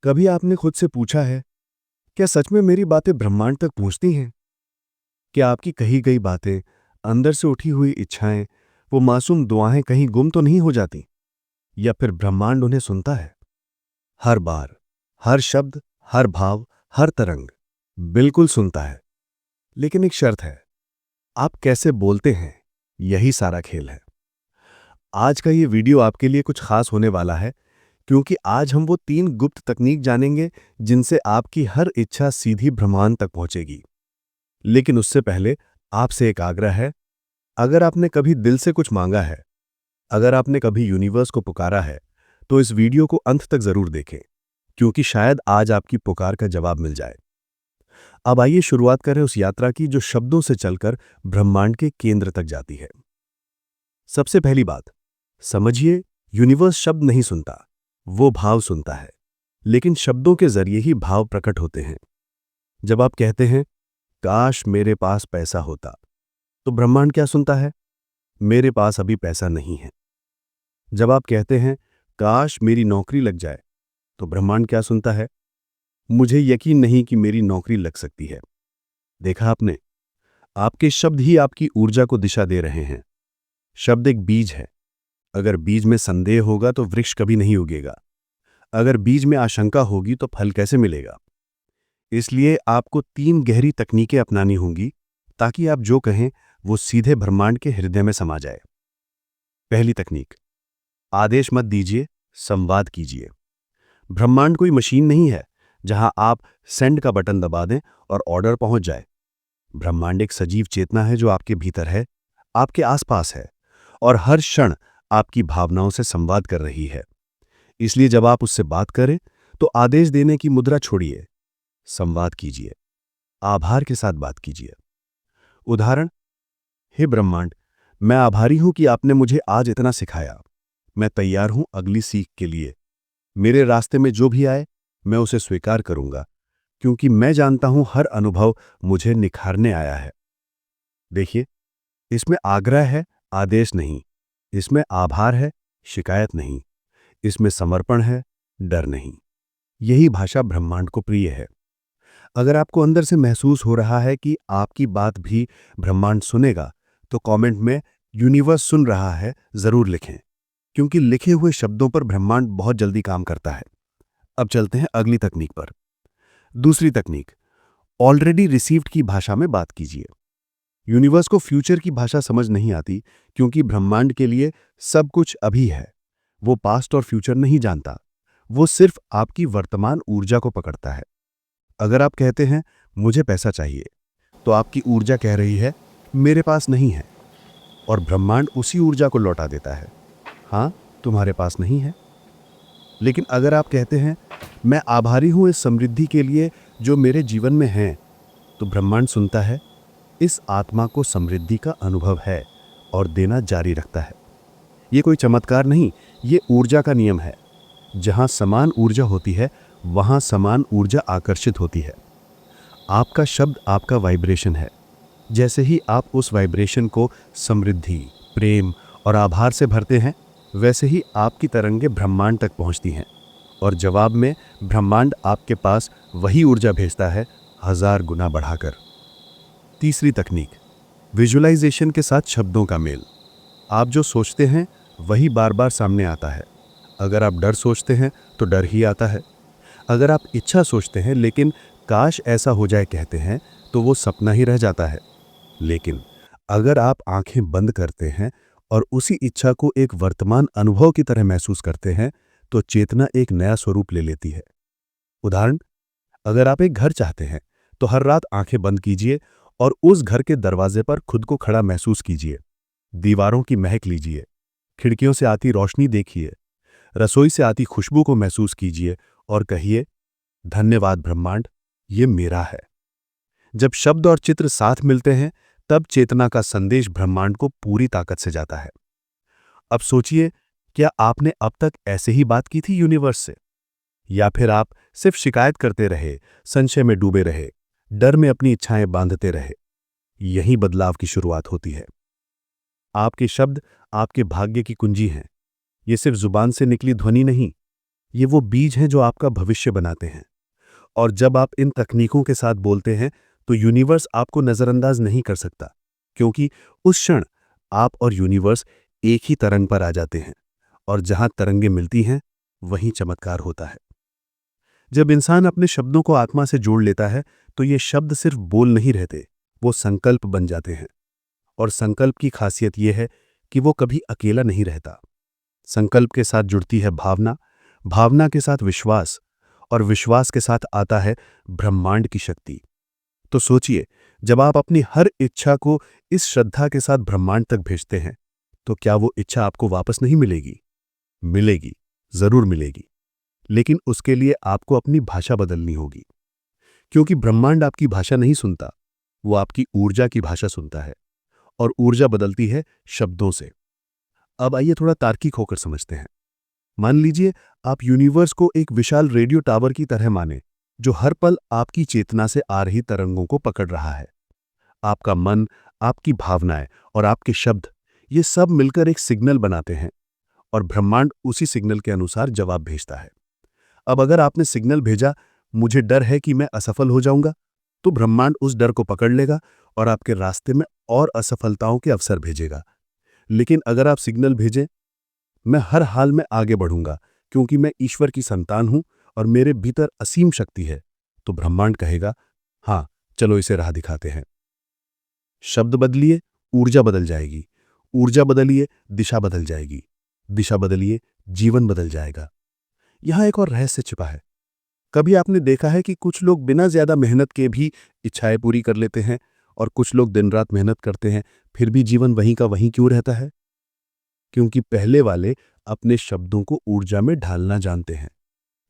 कभी आपने खुद से पूछा है, क्या सच में मेरी बातें ब्रह्मांड तक पहुंचती हैं? क्या आपकी कही गई बातें, अंदर से उठी हुई इच्छाएं, वो मासूम दुआएं कहीं गुम तो नहीं हो जाती? या फिर ब्रह्मांड उन्हें सुनता है? हर बार, हर शब्द, हर भाव, हर तरंग बिल्कुल सुनता है। लेकिन एक शर्त है, आप कैसे बोलते हैं, यही सारा खेल है। आज का ये वीडियो आपके लिए कुछ खास होने वाला है, क्योंकि आज हम वो 3 गुप्त तकनीक जानेंगे जिनसे आपकी हर इच्छा सीधी ब्रह्मांड तक पहुंचेगी। लेकिन उससे पहले आपसे एक आग्रह है, अगर आपने कभी दिल से कुछ मांगा है, अगर आपने कभी यूनिवर्स को पुकारा है, तो इस वीडियो को अंत तक जरूर देखें, क्योंकि शायद आज आपकी पुकार का जवाब मिल जाए। अब आइए शुरुआत करें उस यात्रा की जो शब्दों से चलकर ब्रह्मांड के केंद्र तक जाती है। सबसे पहली बात, समझिए, यूनिवर्स शब्द नहीं सुनता, वो भाव सुनता है। लेकिन शब्दों के जरिए ही भाव प्रकट होते हैं। जब आप कहते हैं, काश मेरे पास पैसा होता, तो ब्रह्मांड क्या सुनता है? मेरे पास अभी पैसा नहीं है। जब आप कहते हैं, काश मेरी नौकरी लग जाए, तो ब्रह्मांड क्या सुनता है? मुझे यकीन नहीं कि मेरी नौकरी लग सकती है। देखा आपने, आपके शब्द ही आपकी ऊर्जा को दिशा दे रहे हैं। शब्द एक बीज है। अगर बीज में संदेह होगा तो वृक्ष कभी नहीं उगेगा। अगर बीज में आशंका होगी तो फल कैसे मिलेगा? इसलिए आपको 3 गहरी तकनीकें अपनानी होंगी, ताकि आप जो कहें वो सीधे ब्रह्मांड के हृदय में समा जाए। पहली तकनीक, आदेश मत दीजिए, संवाद कीजिए। ब्रह्मांड कोई मशीन नहीं है जहां आप सेंड का बटन दबा दें और ऑर्डर पहुंच जाए। ब्रह्मांड एक सजीव चेतना है जो आपके भीतर है, आपके आसपास है, और हर क्षण आपकी भावनाओं से संवाद कर रही है। इसलिए जब आप उससे बात करें, तो आदेश देने की मुद्रा छोड़िए, संवाद कीजिए, आभार के साथ बात कीजिए। उदाहरण, हे ब्रह्मांड, मैं आभारी हूं कि आपने मुझे आज इतना सिखाया। मैं तैयार हूं अगली सीख के लिए। मेरे रास्ते में जो भी आए, मैं उसे स्वीकार करूंगा, क्योंकि मैं जानता हूं हर अनुभव मुझे निखारने आया है। देखिए, इसमें आग्रह है, आदेश नहीं। इसमें आभार है, शिकायत नहीं। इसमें समर्पण है, डर नहीं। यही भाषा ब्रह्मांड को प्रिय है। अगर आपको अंदर से महसूस हो रहा है कि आपकी बात भी ब्रह्मांड सुनेगा, तो कमेंट में यूनिवर्स सुन रहा है जरूर लिखें, क्योंकि लिखे हुए शब्दों पर ब्रह्मांड बहुत जल्दी काम करता है। अब चलते हैं अगली तकनीक पर। दूसरी तकनीक, ऑलरेडी रिसीव्ड की भाषा में बात कीजिए। यूनिवर्स को फ्यूचर की भाषा समझ नहीं आती, क्योंकि ब्रह्मांड के लिए सब कुछ अभी है। वो पास्ट और फ्यूचर नहीं जानता। वो सिर्फ आपकी वर्तमान ऊर्जा को पकड़ता है। अगर आप कहते हैं, मुझे पैसा चाहिए, तो आपकी ऊर्जा कह रही है, मेरे पास नहीं है। और ब्रह्मांड उसी ऊर्जा को लौटा देता है, हाँ, तुम्हारे पास नहीं है। लेकिन अगर आप कहते हैं, मैं आभारी हूं इस समृद्धि के लिए जो मेरे जीवन में है, तो ब्रह्मांड सुनता है, इस आत्मा को समृद्धि का अनुभव है, और देना जारी रखता है। ये कोई चमत्कार नहीं, ये ऊर्जा का नियम है। जहां समान ऊर्जा होती है, वहां समान ऊर्जा आकर्षित होती है। आपका शब्द आपका वाइब्रेशन है। जैसे ही आप उस वाइब्रेशन को समृद्धि, प्रेम और आभार से भरते हैं, वैसे ही आपकी तरंगें ब्रह्मांड तक पहुंचती हैं, और जवाब में ब्रह्मांड आपके पास वही ऊर्जा भेजता है, 1000 गुना बढ़ाकर। तीसरी तकनीक, विजुअलाइजेशन के साथ शब्दों का मेल। आप जो सोचते हैं वही बार बार सामने आता है। अगर आप डर सोचते हैं तो डर ही आता है। अगर आप इच्छा सोचते हैं लेकिन काश ऐसा हो जाए कहते हैं, तो वो सपना ही रह जाता है। लेकिन अगर आप आंखें बंद करते हैं और उसी इच्छा को एक वर्तमान अनुभव की तरह महसूस करते हैं, तो चेतना एक नया स्वरूप ले लेती है। उदाहरण, अगर आप एक घर चाहते हैं, तो हर रात आंखें बंद कीजिए और उस घर के दरवाजे पर खुद को खड़ा महसूस कीजिए। दीवारों की महक लीजिए, खिड़कियों से आती रोशनी देखिए, रसोई से आती खुशबू को महसूस कीजिए और कहिए, धन्यवाद ब्रह्मांड, ये मेरा है। जब शब्द और चित्र साथ मिलते हैं, तब चेतना का संदेश ब्रह्मांड को पूरी ताकत से जाता है। अब सोचिए, क्या आपने अब तक ऐसे ही बात की थी यूनिवर्स से? या फिर आप सिर्फ शिकायत करते रहे, संशय में डूबे रहे, डर में अपनी इच्छाएं बांधते रहे? यही बदलाव की शुरुआत होती है। आपके शब्द आपके भाग्य की कुंजी हैं। ये सिर्फ जुबान से निकली ध्वनि नहीं, ये वो बीज हैं जो आपका भविष्य बनाते हैं। और जब आप इन तकनीकों के साथ बोलते हैं तो यूनिवर्स आपको नजरअंदाज नहीं कर सकता, क्योंकि उस क्षण आप और यूनिवर्स एक ही तरंग पर आ जाते हैं, और जहां तरंगें मिलती हैं वहीं चमत्कार होता है। जब इंसान अपने शब्दों को आत्मा से जोड़ लेता है तो ये शब्द सिर्फ बोल नहीं रहते, वो संकल्प बन जाते हैं। और संकल्प की खासियत यह है कि वो कभी अकेला नहीं रहता। संकल्प के साथ जुड़ती है भावना, भावना के साथ विश्वास, और विश्वास के साथ आता है ब्रह्मांड की शक्ति। तो सोचिए, जब आप अपनी हर इच्छा को इस श्रद्धा के साथ ब्रह्मांड तक भेजते हैं, तो क्या वो इच्छा आपको वापस नहीं मिलेगी? मिलेगी, जरूर मिलेगी। लेकिन उसके लिए आपको अपनी भाषा बदलनी होगी, क्योंकि ब्रह्मांड आपकी भाषा नहीं सुनता, वो आपकी ऊर्जा की भाषा सुनता है। और ऊर्जा बदलती है शब्दों से। अब आइए थोड़ा तार्किक होकर समझते हैं। मान लीजिए आप यूनिवर्स को एक विशाल रेडियो टावर की तरह माने, जो हर पल आपकी चेतना से आ रही तरंगों को पकड़ रहा है। आपका मन, आपकी भावनाएं और आपके शब्द, ये सब मिलकर एक सिग्नल बनाते हैं, और ब्रह्मांड उसी सिग्नल के अनुसार जवाब भेजता है। अब अगर आपने सिग्नल भेजा, मुझे डर है कि मैं असफल हो जाऊंगा, तो ब्रह्मांड उस डर को पकड़ लेगा और आपके रास्ते में और असफलताओं के अवसर भेजेगा। लेकिन अगर आप सिग्नल भेजें, मैं हर हाल में आगे बढ़ूंगा, क्योंकि मैं ईश्वर की संतान हूं और मेरे भीतर असीम शक्ति है, तो ब्रह्मांड कहेगा, हाँ, चलो इसे राह दिखाते हैं। शब्द बदलिए, ऊर्जा बदल जाएगी। ऊर्जा बदलिए, दिशा बदल जाएगी। दिशा बदलिए, जीवन बदल जाएगा। यहां एक और रहस्य छिपा है। कभी आपने देखा है कि कुछ लोग बिना ज्यादा मेहनत के भी इच्छाएं पूरी कर लेते हैं, और कुछ लोग दिन रात मेहनत करते हैं, फिर भी जीवन वहीं का वहीं क्यों रहता है? क्योंकि पहले वाले अपने शब्दों को ऊर्जा में ढालना जानते हैं।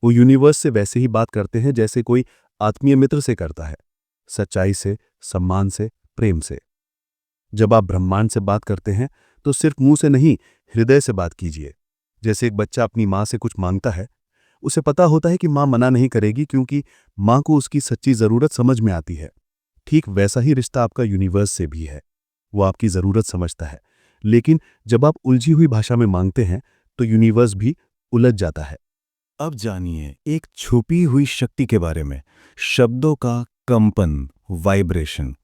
वो यूनिवर्स से वैसे ही बात करते हैं जैसे कोई आत्मीय मित्र से करता है, सच्चाई से, सम्मान से, प्रेम से। जब आप ब्रह्मांड से बात करते हैं तो सिर्फ मुंह से नहीं, हृदय से बात कीजिए। जैसे एक बच्चा अपनी माँ से कुछ मांगता है, उसे पता होता है कि माँ मना नहीं करेगी, क्योंकि माँ को उसकी सच्ची जरूरत समझ में आती है। ठीक वैसा ही रिश्ता आपका यूनिवर्स से भी है। वो आपकी जरूरत समझता है, लेकिन जब आप उलझी हुई भाषा में मांगते हैं तो यूनिवर्स भी उलझ जाता है। अब जानिए एक छुपी हुई शक्ति के बारे में, शब्दों का कंपन, वाइब्रेशन।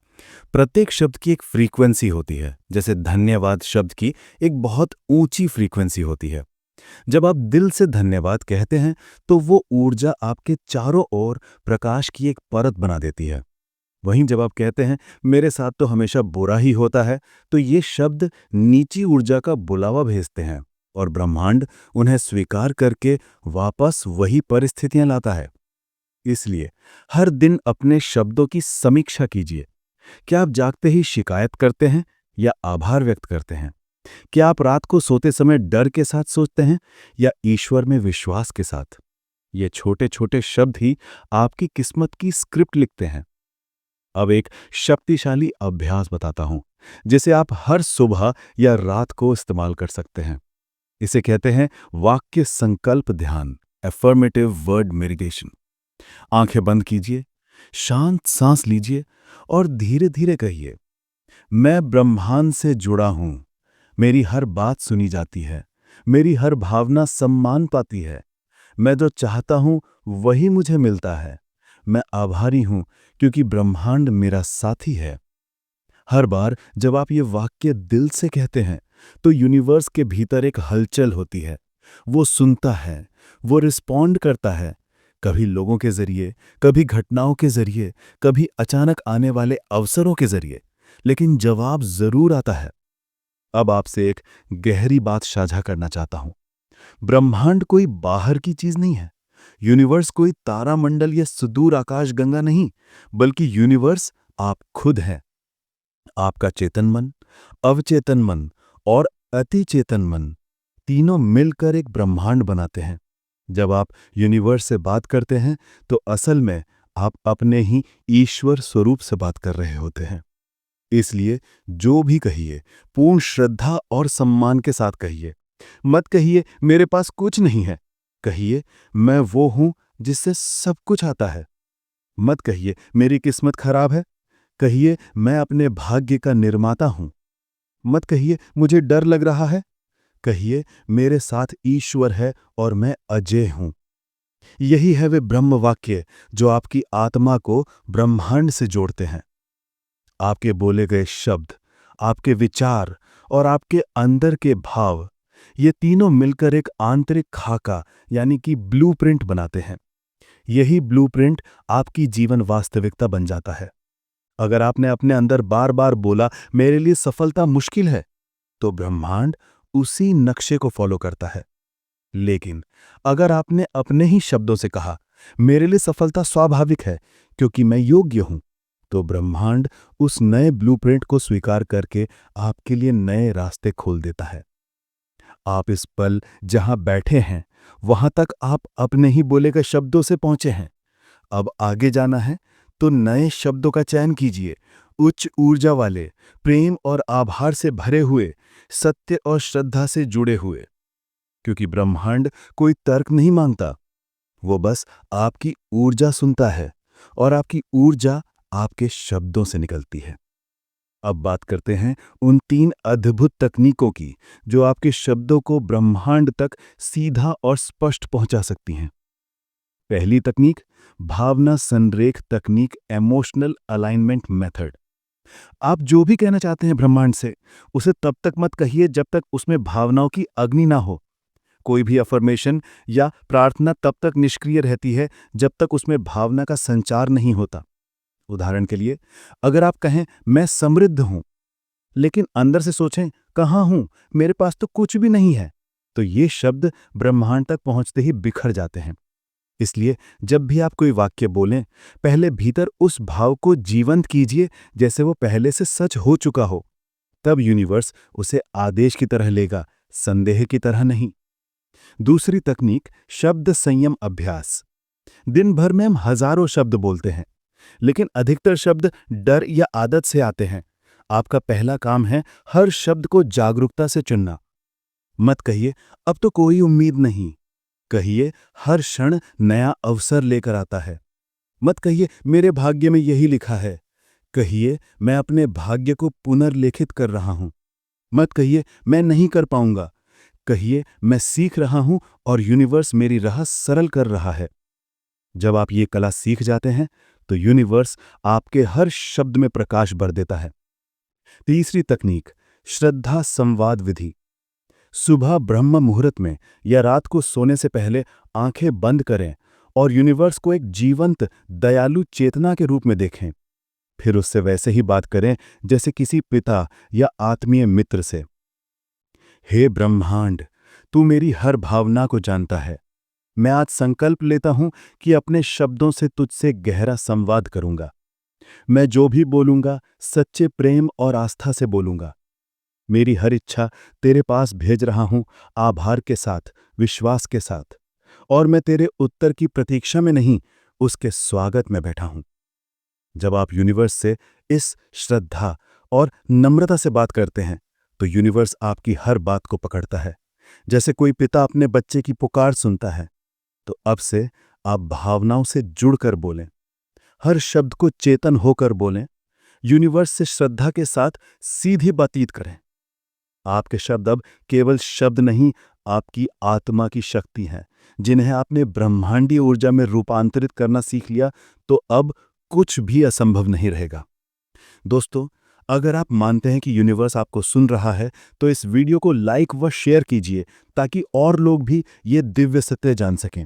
प्रत्येक शब्द की एक फ्रीक्वेंसी होती है। जैसे धन्यवाद शब्द की एक बहुत ऊंची फ्रीक्वेंसी होती है। जब आप दिल से धन्यवाद कहते हैं तो वो ऊर्जा आपके चारों ओर प्रकाश की एक परत बना देती है। वहीं जब आप कहते हैं मेरे साथ तो हमेशा बुरा ही होता है, तो ये शब्द नीची ऊर्जा का बुलावा भेजते हैं, और ब्रह्मांड उन्हें स्वीकार करके वापस वही परिस्थितियां लाता है। इसलिए हर दिन अपने शब्दों की समीक्षा कीजिए। क्या आप जागते ही शिकायत करते हैं या आभार व्यक्त करते हैं? क्या आप रात को सोते समय डर के साथ सोचते हैं या ईश्वर में विश्वास के साथ? ये छोटे छोटे शब्द ही आपकी किस्मत की स्क्रिप्ट लिखते हैं। अब एक शक्तिशाली अभ्यास बताता हूं, जिसे आप हर सुबह या रात को इस्तेमाल कर सकते हैं। इसे कहते हैं वाक्य संकल्प ध्यान, एफर्मेटिव वर्ड मेडिटेशन। आंखें बंद कीजिए, शांत सांस लीजिए और धीरे धीरे कहिए, मैं ब्रह्मांड से जुड़ा हूं। मेरी हर बात सुनी जाती है। मेरी हर भावना सम्मान पाती है। मैं जो चाहता हूं वही मुझे मिलता है। मैं आभारी हूं क्योंकि ब्रह्मांड मेरा साथी है। हर बार जब आप ये वाक्य दिल से कहते हैं तो यूनिवर्स के भीतर एक हलचल होती है। वो सुनता है, वो रिस्पॉन्ड करता है, कभी लोगों के जरिए, कभी घटनाओं के जरिए, कभी अचानक आने वाले अवसरों के जरिए, लेकिन जवाब जरूर आता है। अब आपसे एक गहरी बात साझा करना चाहता हूं। ब्रह्मांड कोई बाहर की चीज नहीं है। यूनिवर्स कोई तारामंडल या सुदूर आकाशगंगा नहीं, बल्कि यूनिवर्स आप खुद हैं। आपका चेतन मन, अवचेतन मन और अतिचेतन मन, तीनों मिलकर एक ब्रह्मांड बनाते हैं। जब आप यूनिवर्स से बात करते हैं तो असल में आप अपने ही ईश्वर स्वरूप से बात कर रहे होते हैं। इसलिए जो भी कहिए, पूर्ण श्रद्धा और सम्मान के साथ कहिए। मत कहिए मेरे पास कुछ नहीं है, कहिए मैं वो हूं जिससे सब कुछ आता है। मत कहिए मेरी किस्मत खराब है, कहिए मैं अपने भाग्य का निर्माता हूं। मत कहिए मुझे डर लग रहा है, कहिए मेरे साथ ईश्वर है और मैं अजेय हूं। यही है वे ब्रह्म वाक्य जो आपकी आत्मा को ब्रह्मांड से जोड़ते हैं। आपके बोले गए शब्द, आपके विचार और आपके अंदर के भाव, ये तीनों मिलकर एक आंतरिक खाका यानी कि ब्लूप्रिंट बनाते हैं। यही ब्लूप्रिंट आपकी जीवन वास्तविकता बन जाता है। अगर आपने अपने अंदर बार बार बोला मेरे लिए सफलता मुश्किल है, तो ब्रह्मांड उसी नक्शे को फॉलो करता है। लेकिन अगर आपने अपने ही शब्दों से कहा मेरे लिए सफलता स्वाभाविक है क्योंकि मैं योग्य हूं, तो ब्रह्मांड उस नए ब्लूप्रिंट को स्वीकार करके आपके लिए नए रास्ते खोल देता है। आप इस पल जहां बैठे हैं वहां तक आप अपने ही बोले गए शब्दों से पहुंचे हैं। अब आगे जाना है तो नए शब्दों का चयन कीजिए, उच्च ऊर्जा वाले, प्रेम और आभार से भरे हुए, सत्य और श्रद्धा से जुड़े हुए। क्योंकि ब्रह्मांड कोई तर्क नहीं मांगता, वो बस आपकी ऊर्जा सुनता है और आपकी ऊर्जा आपके शब्दों से निकलती है। अब बात करते हैं उन 3 अद्भुत तकनीकों की जो आपके शब्दों को ब्रह्मांड तक सीधा और स्पष्ट पहुंचा सकती हैं। पहली तकनीक, भावना संरेख तकनीक, इमोशनल अलाइनमेंट मेथड। आप जो भी कहना चाहते हैं ब्रह्मांड से, उसे तब तक मत कहिए जब तक उसमें भावनाओं की अग्नि ना हो। कोई भी अफर्मेशन या प्रार्थना तब तक निष्क्रिय रहती है जब तक उसमें भावना का संचार नहीं होता। उदाहरण के लिए, अगर आप कहें मैं समृद्ध हूं, लेकिन अंदर से सोचें कहां हूं, मेरे पास तो कुछ भी नहीं है, तो ये शब्द ब्रह्मांड तक पहुंचते ही बिखर जाते हैं। इसलिए जब भी आप कोई वाक्य बोलें, पहले भीतर उस भाव को जीवंत कीजिए जैसे वो पहले से सच हो चुका हो। तब यूनिवर्स उसे आदेश की तरह लेगा, संदेह की तरह नहीं। दूसरी तकनीक, शब्द संयम अभ्यास। दिन भर में हम हजारों शब्द बोलते हैं, लेकिन अधिकतर शब्द डर या आदत से आते हैं। आपका पहला काम है हर शब्द को जागरूकता से चुनना। मत कहिए अब तो कोई उम्मीद नहीं, कहिए हर क्षण नया अवसर लेकर आता है। मत कहिए मेरे भाग्य में यही लिखा है, कहिए मैं अपने भाग्य को पुनर्लेखित कर रहा हूं। मत कहिए मैं नहीं कर पाऊंगा, कहिए मैं सीख रहा हूं और यूनिवर्स मेरी राह सरल कर रहा है। जब आप ये कला सीख जाते हैं तो यूनिवर्स आपके हर शब्द में प्रकाश भर देता है। तीसरी तकनीक, श्रद्धा संवाद विधि। सुबह ब्रह्म मुहूर्त में या रात को सोने से पहले आंखें बंद करें और यूनिवर्स को एक जीवंत दयालु चेतना के रूप में देखें। फिर उससे वैसे ही बात करें जैसे किसी पिता या आत्मीय मित्र से। हे ब्रह्मांड, तू मेरी हर भावना को जानता है। मैं आज संकल्प लेता हूं कि अपने शब्दों से तुझसे गहरा संवाद करूंगा। मैं जो भी बोलूंगा सच्चे प्रेम और आस्था से बोलूंगा। मेरी हर इच्छा तेरे पास भेज रहा हूं, आभार के साथ, विश्वास के साथ। और मैं तेरे उत्तर की प्रतीक्षा में नहीं, उसके स्वागत में बैठा हूं। जब आप यूनिवर्स से इस श्रद्धा और नम्रता से बात करते हैं तो यूनिवर्स आपकी हर बात को पकड़ता है, जैसे कोई पिता अपने बच्चे की पुकार सुनता है। तो अब से आप भावनाओं से जुड़कर बोलें, हर शब्द को चेतन होकर बोलें, यूनिवर्स से श्रद्धा के साथ सीधी बातचीत करें। आपके शब्द अब केवल शब्द नहीं, आपकी आत्मा की शक्ति हैं, जिन्हें आपने ब्रह्मांडीय ऊर्जा में रूपांतरित करना सीख लिया तो अब कुछ भी असंभव नहीं रहेगा। दोस्तों, अगर आप मानते हैं कि यूनिवर्स आपको सुन रहा है तो इस वीडियो को लाइक व शेयर कीजिए ताकि और लोग भी ये दिव्य सत्य जान सकें।